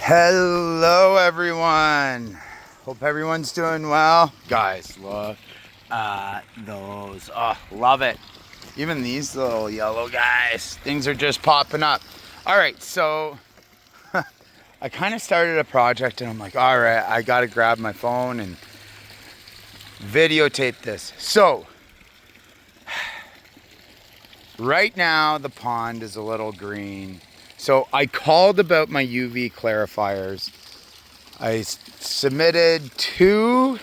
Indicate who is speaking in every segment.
Speaker 1: Hello everyone. Hope everyone's doing well. Guys, look at those. Oh, love it. Even these little yellow guys. Things are just popping up. All right, so I kind of started a project and I'm like, all right, I got to grab my phone and videotape this. So right now the pond is a little green. So I called about my UV clarifiers. I submitted two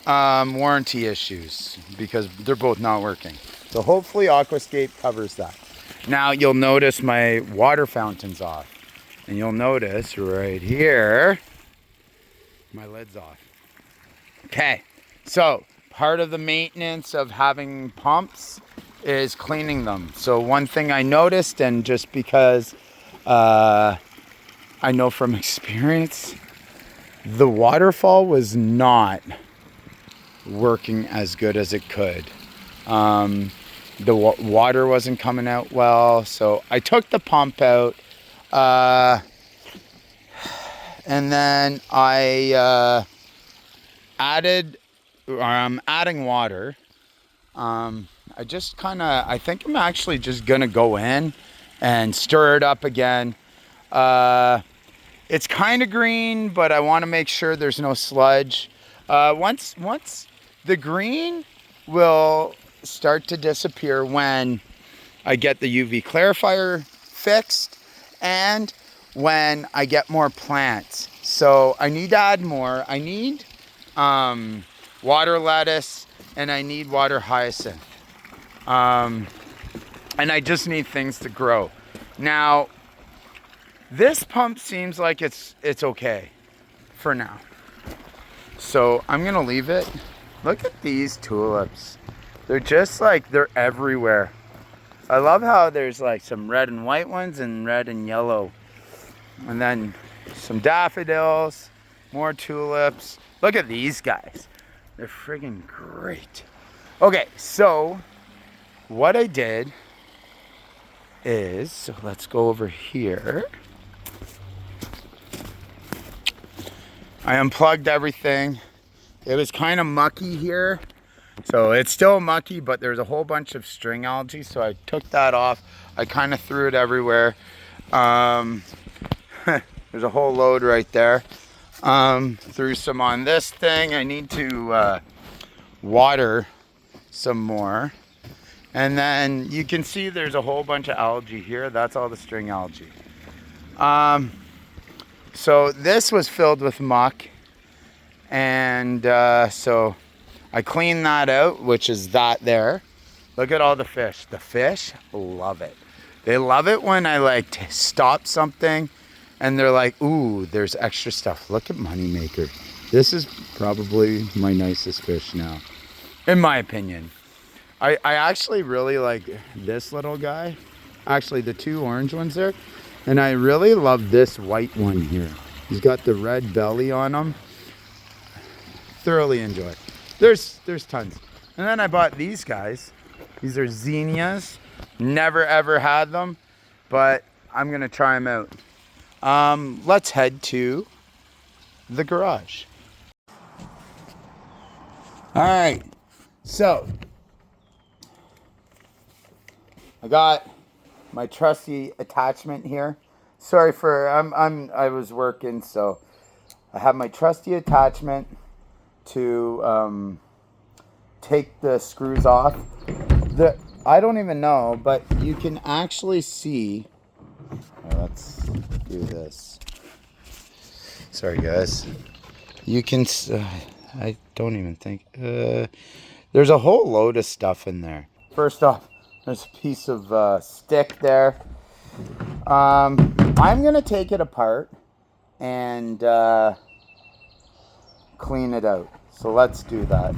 Speaker 1: warranty issues because they're both not working. So hopefully Aquascape covers that. Now you'll notice my water fountain's off. And you'll notice right here, my lid's off. Okay, so part of the maintenance of having pumps is cleaning them. So one thing I noticed, and just because I know from experience, the waterfall was not working as good as it could. The water wasn't coming out well, so I took the pump out, and then I I'm adding water. I think I'm actually just gonna go in and stir it up again. It's kind of green, but I want to make sure there's no sludge. Once the green will start to disappear when I get the UV clarifier fixed and when I get more plants. So I need to add more. I need water lettuce and I need water hyacinth. And I just need things to grow. Now, this pump seems like it's okay for now. So I'm gonna leave it. Look at these tulips. They're just like, they're everywhere. I love how there's like some red and white ones and red and yellow. And then some daffodils, more tulips. Look at these guys. They're friggin' great. Okay, so what I did is, so let's go over here. I unplugged everything. It was kind of mucky here. So it's still mucky, but there's a whole bunch of string algae. So I took that off. I kind of threw it everywhere. There's a whole load right there. Threw some on this thing. I need to water some more. And then you can see there's a whole bunch of algae here. That's all the string algae. So this was filled with muck, and so I cleaned that out, which is that there. Look at all the fish. The fish love it. They love it when I like stop something and they're like, ooh, there's extra stuff. Look at Moneymaker. This is probably my nicest fish now, in my opinion. I actually really like this little guy. Actually, the two orange ones there. And I really love this white one here. He's got the red belly on him. Thoroughly enjoy. There's tons. And then I bought these guys. These are zinnias. Never ever had them, but I'm gonna try them out. Let's head to the garage. All right, so I got my trusty attachment here. Sorry for I was working, so I have my trusty attachment to take the screws off. I don't even know, but you can actually see. Let's do this. Sorry, guys. You can. I don't even think. There's a whole load of stuff in there. First off, there's a piece of stick there. I'm gonna take it apart and clean it out. So let's do that.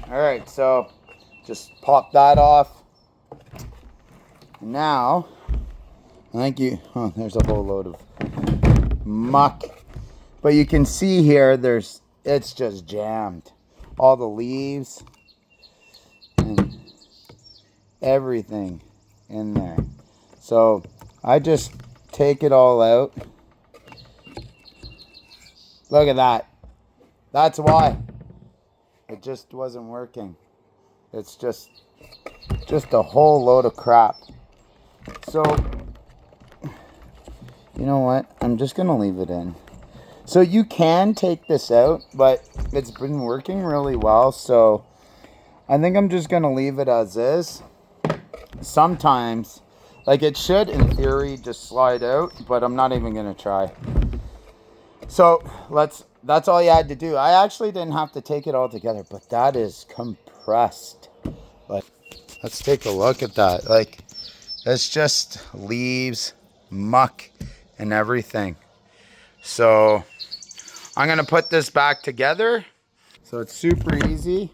Speaker 1: All right, so just pop that off. Now Thank you. Oh, there's a whole load of muck. But you can see here, it's just jammed. All the leaves and everything in there. So I just take it all out. Look at that. That's why. It just wasn't working. It's just a whole load of crap. So, you know what? I'm just going to leave it in. So you can take this out, but it's been working really well. So I think I'm just going to leave it as is. Sometimes, like it should in theory just slide out, but I'm not even going to try. So that's all you had to do. I actually didn't have to take it all together, but that is compressed. Like, let's take a look at that. Like, it's just leaves, muck, and everything. So I'm gonna put this back together. So it's super easy.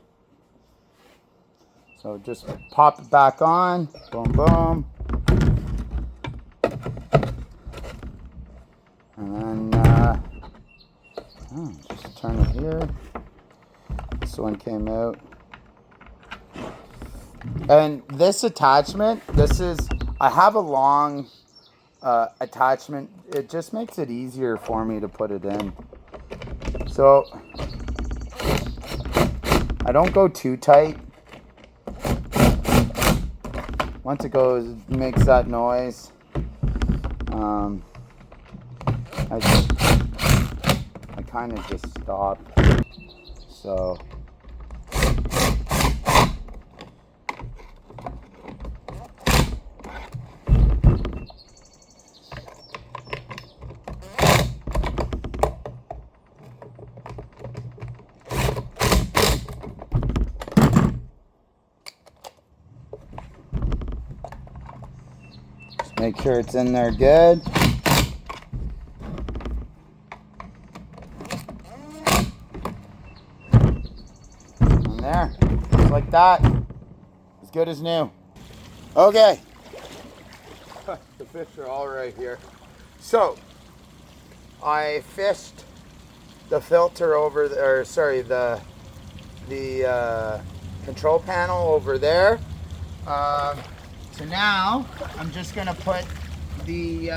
Speaker 1: So just pop it back on, boom, boom. And then just turn it here. This one came out. And this attachment, I have a long attachment. It just makes it easier for me to put it in. So I don't go too tight. Once it makes that noise, I kind of just stop. So just make sure it's in there good. And there, just like that, as good as new. Okay, the fish are all right here. So I fished the filter over there, or sorry, the control panel over there. So now I'm just gonna put the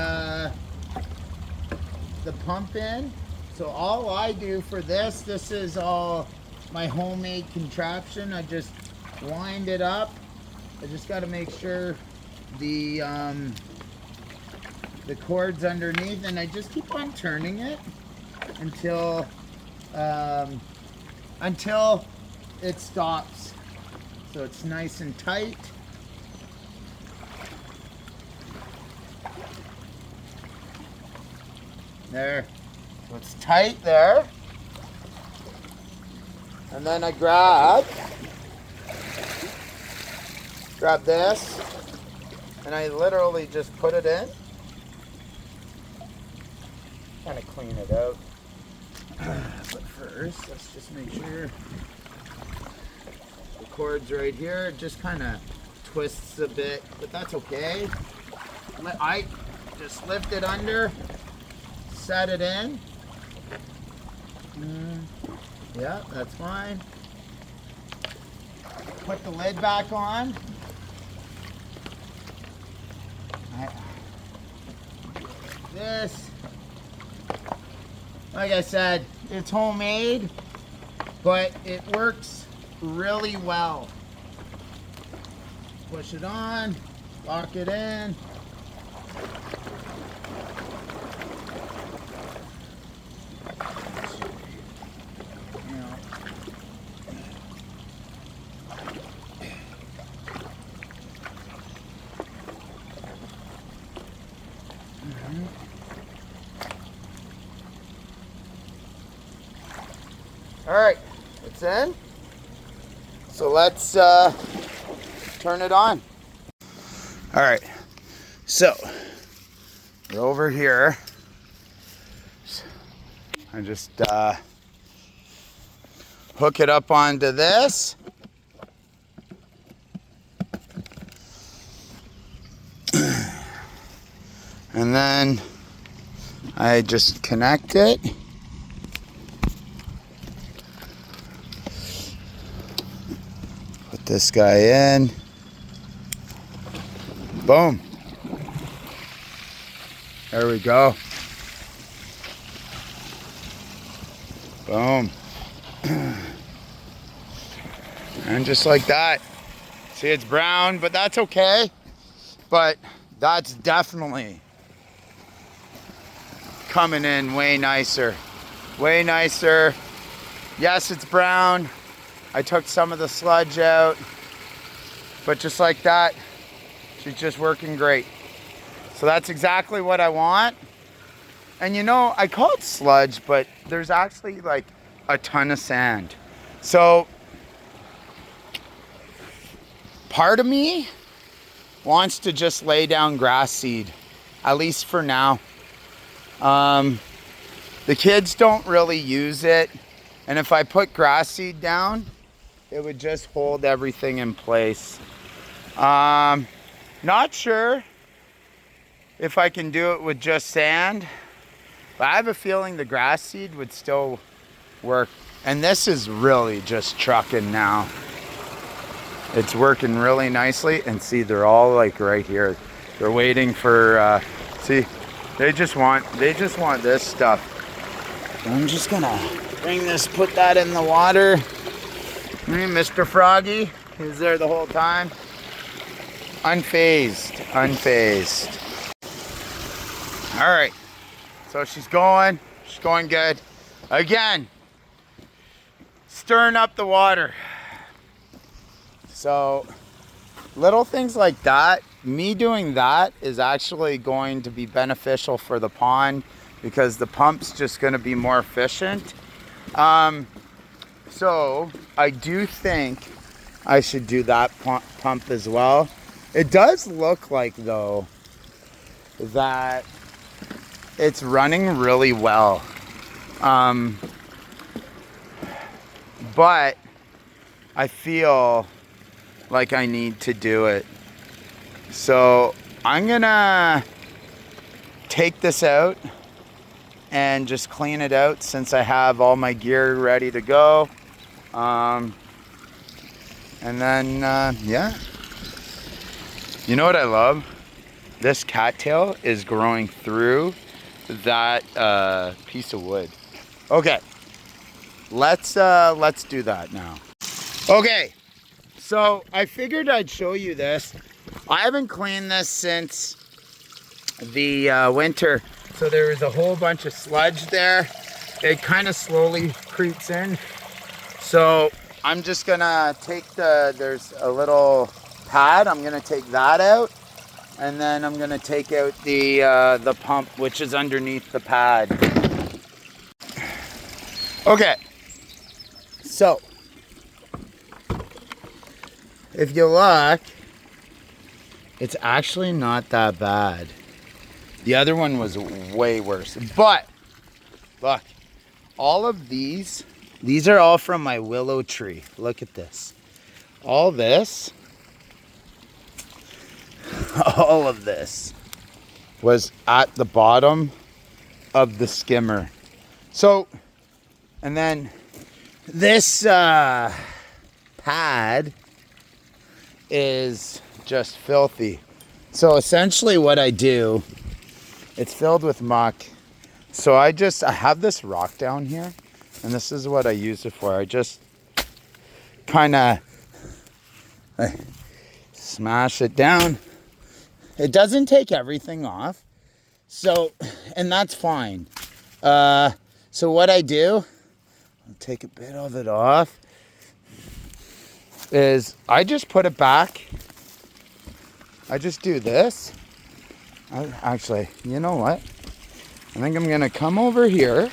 Speaker 1: pump in. So all I do for this is all my homemade contraption. I just wind it up. I just got to make sure the cord's underneath, and I just keep on turning it until it stops. So it's nice and tight. There. So it's tight there. And then I grab this, and I literally just put it in. Kind of clean it out. But first, let's just make sure the cord's right here. It just kind of twists a bit, but that's okay. I just lift it under, set it in. Yeah, that's fine. Put the lid back on. This, like I said, it's homemade, but it works really well. Push it on, lock it in. All right, it's in. So let's turn it on. All right, so we're over here. I just hook it up onto this. And then I just connect it. Put this guy in. Boom. There we go. Boom. And just like that. See, it's brown, but that's okay. But that's definitely coming in way nicer. Way nicer. Yes, it's brown. I took some of the sludge out. But just like that, she's just working great. So that's exactly what I want. And you know, I call it sludge, but there's actually like a ton of sand. So part of me wants to just lay down grass seed, at least for now. The kids don't really use it. And if I put grass seed down, it would just hold everything in place. Not sure if I can do it with just sand, but I have a feeling the grass seed would still work. And this is really just trucking now. It's working really nicely. And see, they're all like right here. They're waiting for, see, they just want this stuff. So I'm just gonna bring this, put that in the water. Mr. Froggy, he's there the whole time. Unfazed, unfazed. All right, so she's going good. Again, stirring up the water. So little things like that, me doing that is actually going to be beneficial for the pond because the pump's just gonna be more efficient. So I do think I should do that pump as well. It does look like though that it's running really well. But I feel like I need to do it. So I'm gonna take this out and just clean it out since I have all my gear ready to go. And then, yeah. You know what I love? This cattail is growing through that piece of wood. Okay, let's do that now. Okay, so I figured I'd show you this. I haven't cleaned this since the winter, so there was a whole bunch of sludge there. It kind of slowly creeps in. So I'm just gonna take there's a little pad, I'm gonna take that out. And then I'm gonna take out the pump, which is underneath the pad. Okay, so if you look, it's actually not that bad. The other one was way worse. But look, all of these are all from my willow tree. Look at this. All this. All of this was at the bottom of the skimmer. So, and then this pad is just filthy. So essentially what I do, it's filled with muck. So I have this rock down here, and this is what I use it for. I just kind of smash it down. It doesn't take everything off. So, and that's fine. So what I do, I'll take a bit of it off, is I just put it back. I just do this. Actually, you know what? I think I'm gonna come over here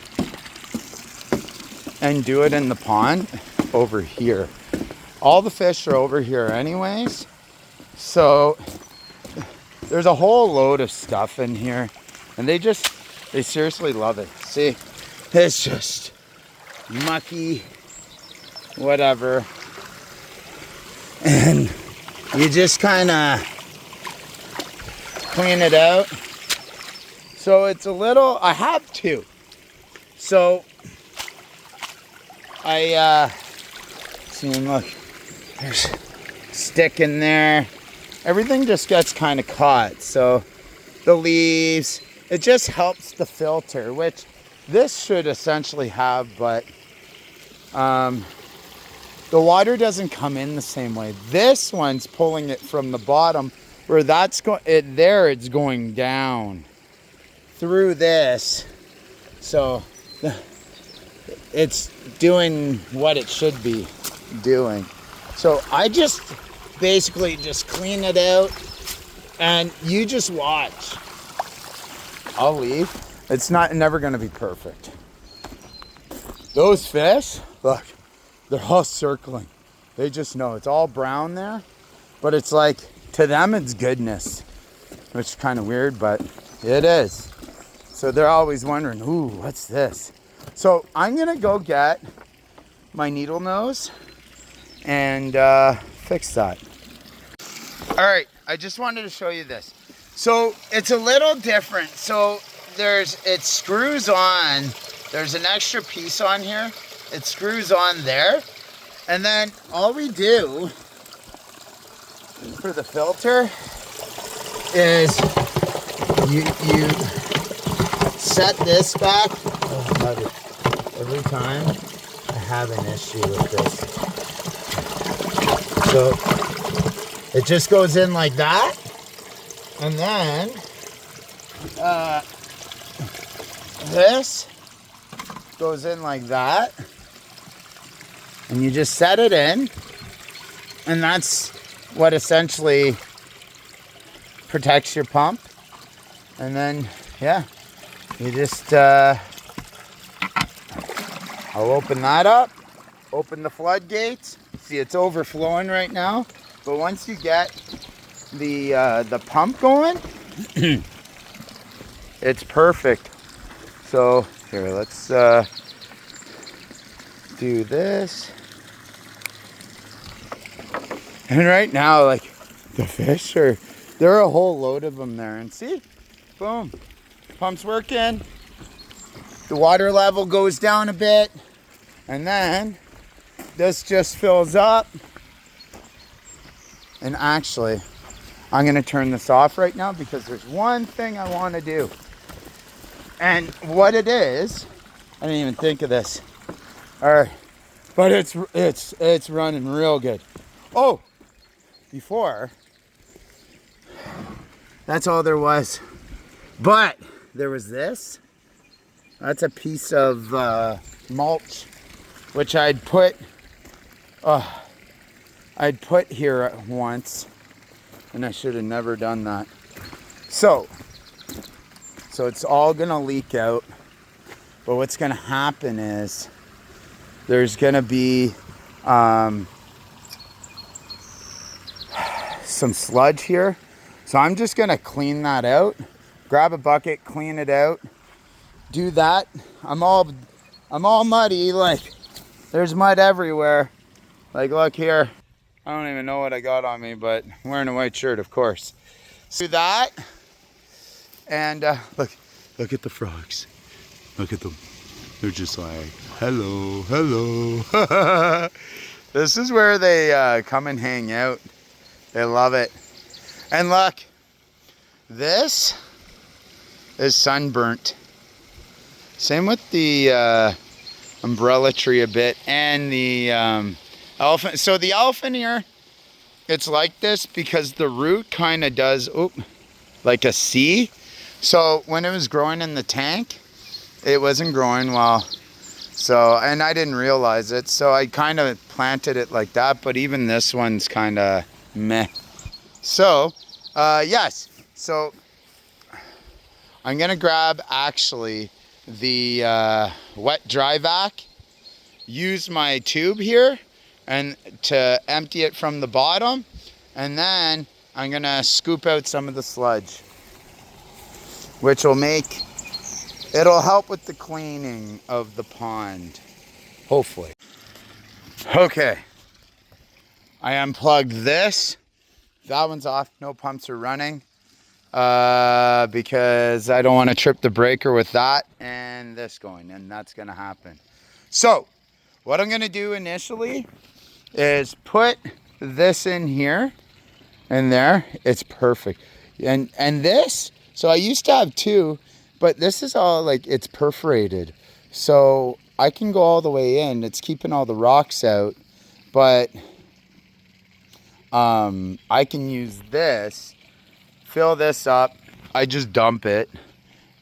Speaker 1: and do it in the pond over here. All the fish are over here anyways. So there's a whole load of stuff in here, and they seriously love it. See, it's just mucky, whatever. And you just kind of clean it out. So it's a little, I have two. So see, look, there's a stick in there. Everything just gets kind of caught. So the leaves, it just helps the filter, which this should essentially have, but the water doesn't come in the same way. This one's pulling it from the bottom, where that's it's going down through this. So it's doing what it should be doing. So I just basically just clean it out and you just watch. I'll leave. It's never gonna be perfect. Those fish, look, they're all circling. They just know it's all brown there, but it's like, to them it's goodness, which is kind of weird, but it is. So they're always wondering, ooh, what's this? So I'm gonna go get my needle nose and fix that. All right, I just wanted to show you this. So it's a little different. So it screws on, there's an extra piece on here. It screws on there. And then all we do for the filter is you set this back. Oh, buddy. Every time I have an issue with this. So it just goes in like that. And then this goes in like that. And you just set it in. And that's what essentially protects your pump. And then, yeah, you just, I'll open that up, open the floodgates. See, it's overflowing right now. But once you get the pump going, it's perfect. So here, let's do this. And right now, like, the fish there are a whole load of them there. And see, boom, pump's working. The water level goes down a bit. And then this just fills up. And actually, I'm gonna turn this off right now because there's one thing I wanna do. And what it is, I didn't even think of this. All right, but it's running real good. Oh, before, that's all there was. But there was this. That's a piece of mulch, which I'd put here once, and I should have never done that. So it's all gonna leak out. But what's gonna happen is there's gonna be some sludge here. So I'm just gonna clean that out. Grab a bucket, clean it out. Do that. I'm all muddy, like there's mud everywhere. Like, look here. I don't even know what I got on me, but I'm wearing a white shirt, of course. So do that. And look at the frogs. Look at them. They're just like, hello, hello. This is where they come and hang out. They love it. And look, this is sunburnt. Same with the umbrella tree a bit and the elephant. So the elephant here, it's like this because the root kind of does, like a C. So when it was growing in the tank, it wasn't growing well. So, and I didn't realize it. So I kind of planted it like that, but even this one's kind of meh. So, yes. So I'm going to grab actually the wet dry vac, use my tube here and to empty it from the bottom. And then I'm going to scoop out some of the sludge, which will it'll help with the cleaning of the pond, hopefully. Okay, I unplugged this. That one's off, no pumps are running. because I don't want to trip the breaker with that and this going, and that's going to happen. So what I'm going to do initially is put this in here and there. It's perfect. And this, so I used to have two, but this is all like, it's perforated. So I can go all the way in. It's keeping all the rocks out, but I can use this, fill this up. I just dump it.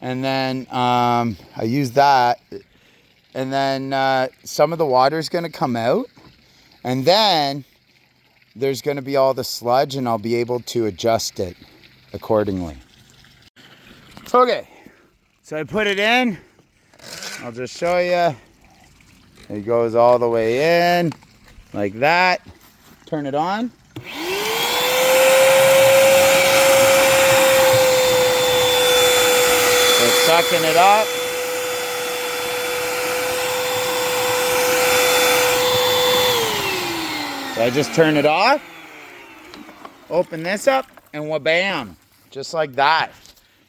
Speaker 1: And then I use that. And then some of the water is going to come out. And then there's going to be all the sludge, and I'll be able to adjust it accordingly. Okay, so I put it in. I'll just show you. It goes all the way in like that. Turn it on. So it's sucking it up. So I just turn it off, open this up, and wha-bam, just like that.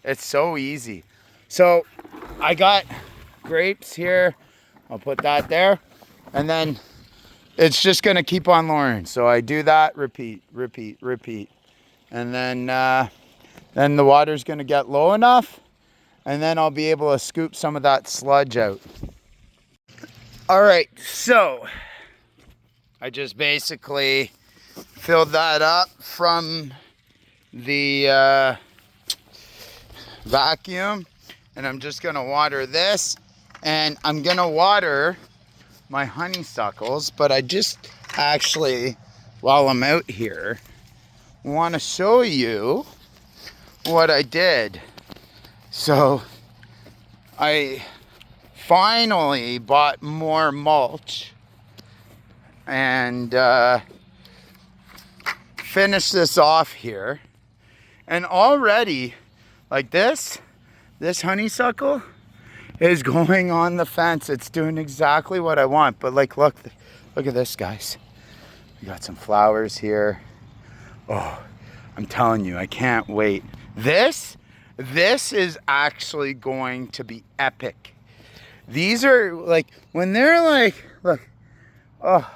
Speaker 1: It's so easy. So I got grapes here. I'll put that there. And then it's just going to keep on lowering. So I do that, repeat, repeat, repeat. And then the water's going to get low enough. And then I'll be able to scoop some of that sludge out. All right, so I just basically filled that up from the vacuum, and I'm just gonna water this, and I'm gonna water my honeysuckles, but I just actually, while I'm out here, want to show you what I did. So I finally bought more mulch and finish this off here. And already, like this honeysuckle is going on the fence. It's doing exactly what I want. But like, look at this, guys. We got some flowers here. Oh, I'm telling you, I can't wait. This is actually going to be epic. These are like, when they're like, look, oh,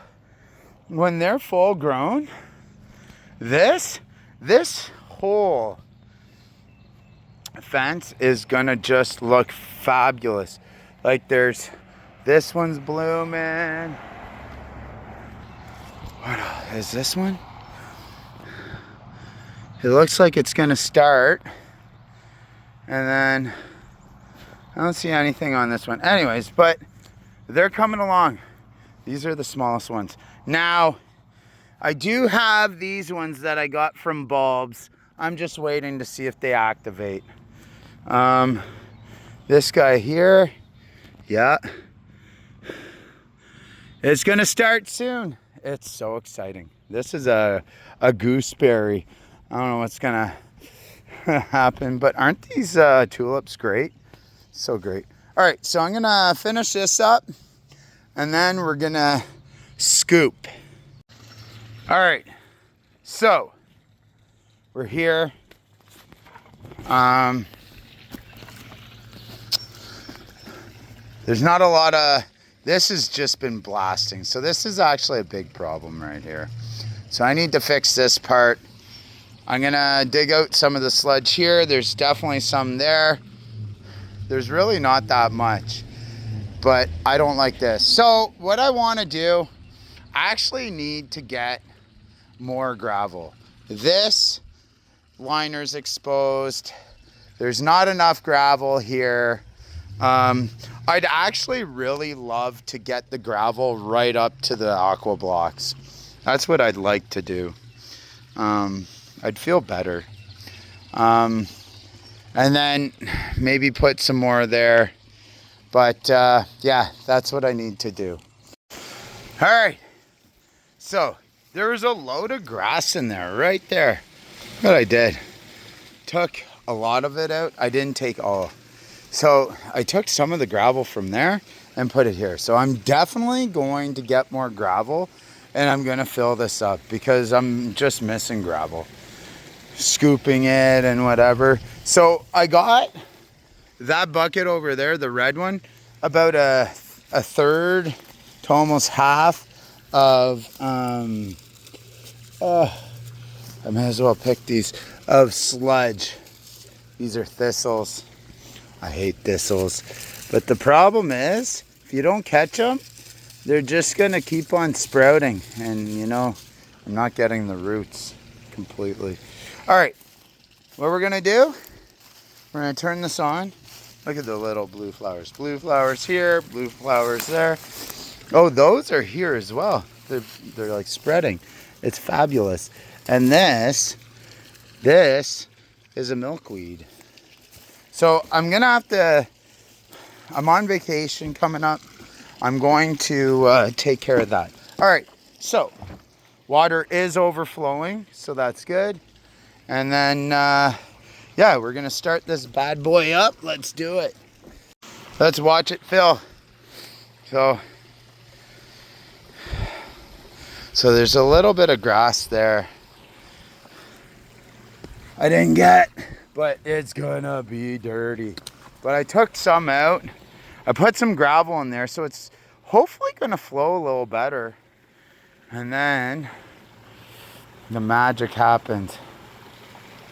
Speaker 1: when they're full grown, this whole fence is gonna just look fabulous. Like this one's blooming. What is this one? It looks like it's gonna start, and then I don't see anything on this one. Anyways, but they're coming along. These are the smallest ones. Now, I do have these ones that I got from bulbs. I'm just waiting to see if they activate. This guy here, yeah. It's gonna start soon. It's so exciting. This is a gooseberry. I don't know what's gonna happen, but aren't these tulips great? So great. All right, so I'm gonna finish this up, and then we're gonna scoop. All right, so we're here. There's not a lot of, this has just been blasting. So this is actually a big problem right here. So I need to fix this part. I'm gonna dig out some of the sludge here. There's definitely some there. There's really not that much, but I don't like this. So what I wanna do, I actually need to get more gravel. This liner's exposed. There's not enough gravel here. I'd actually really love to get the gravel right up to the aqua blocks. That's what I'd like to do. I'd feel better. And then maybe put some more there. But yeah, that's what I need to do. All right. So there was a load of grass in there, right there. What I did, took a lot of it out. I didn't take all. So I took some of the gravel from there and put it here. So I'm definitely going to get more gravel, and I'm gonna fill this up because I'm just missing gravel. scooping it and whatever. So I got that bucket over there, the red one, about a third to almost half of, I might as well pick these, of sludge. These are thistles. I hate thistles. But the problem is, if you don't catch them, they're just gonna keep on sprouting. And you know, I'm not getting the roots completely. All right, what we're gonna do, we're gonna turn this on. Look at the little blue flowers. Blue flowers here, blue flowers there. Oh, those are here as well. They're like spreading. It's fabulous. And this is a milkweed. So I'm gonna have to, I'm on vacation coming up. I'm going to take care of that. All right, so water is overflowing, so that's good. And then, yeah, we're gonna start this bad boy up. Let's do it. Let's watch it fill. So there's a little bit of grass there I didn't get, but it's gonna be dirty. But I took some out. I put some gravel in there, so it's hopefully gonna flow a little better. And then the magic happens.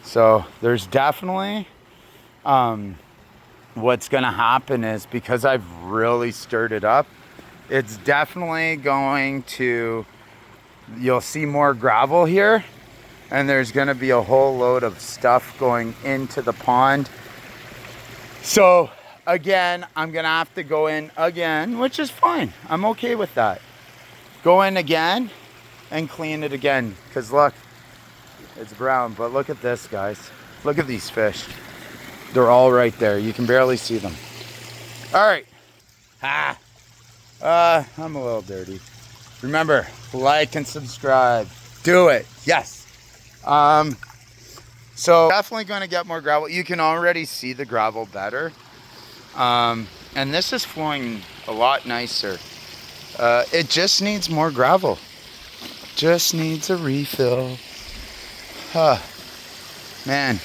Speaker 1: So there's definitely, what's gonna happen is, because I've really stirred it up, it's definitely going to, you'll see more gravel here, and there's gonna be a whole load of stuff going into the pond. So again, I'm gonna have to go in again, which is fine. I'm okay with that. Go in again and clean it again, because look, it's brown. But look at this, guys. Look at these fish. They're all right there. You can barely see them. All right. I'm a little dirty. Remember, like and subscribe. Do it. Yes. So definitely going to get more gravel. You can already see the gravel better. And this is flowing a lot nicer. It just needs more gravel. Just needs a refill. Man,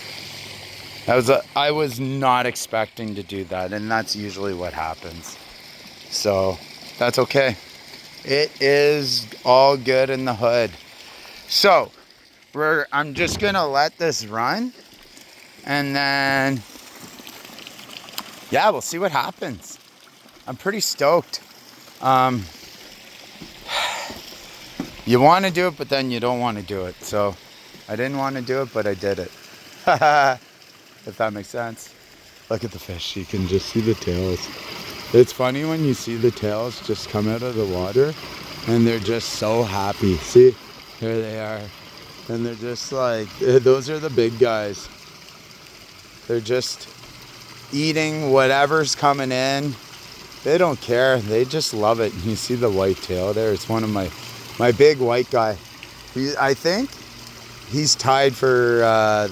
Speaker 1: I was not expecting to do that, and that's usually what happens. So that's okay. It is all good in the hood. So I'm just gonna let this run, and then yeah, we'll see what happens. I'm pretty stoked. You want to do it, but then you don't want to do it. So I didn't want to do it, but I did it. If that makes sense. Look at the fish. You can just see the tails. It's funny when you see the tails just come out of the water, and they're just so happy. See, here they are. And they're just like, those are the big guys. They're just eating whatever's coming in. They don't care. They just love it. You see the white tail there? It's one of my big white guy. I think he's tied for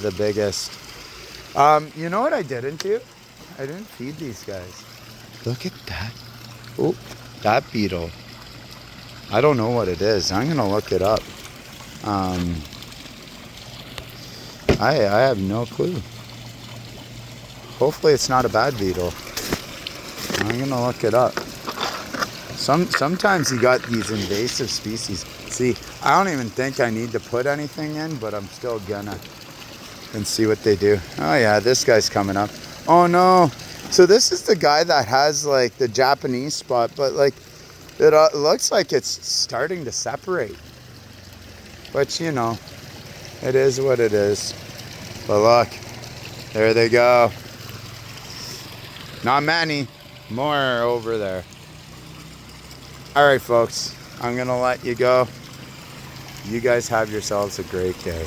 Speaker 1: the biggest. You know what I didn't do? I didn't feed these guys. Look at that. Oh, that beetle. I don't know what it is. I'm gonna look it up. I have no clue. Hopefully it's not a bad beetle. I'm gonna look it up. Sometimes you got these invasive species. See, I don't even think I need to put anything in, but I'm still gonna. And see what they do. Oh yeah, this guy's coming up. Oh no. So this is the guy that has like the Japanese spot, but like it looks like it's starting to separate. But you know, it is what it is. But look, there they go. Not many, more over there. All right, folks, I'm gonna let you go. You guys have yourselves a great day.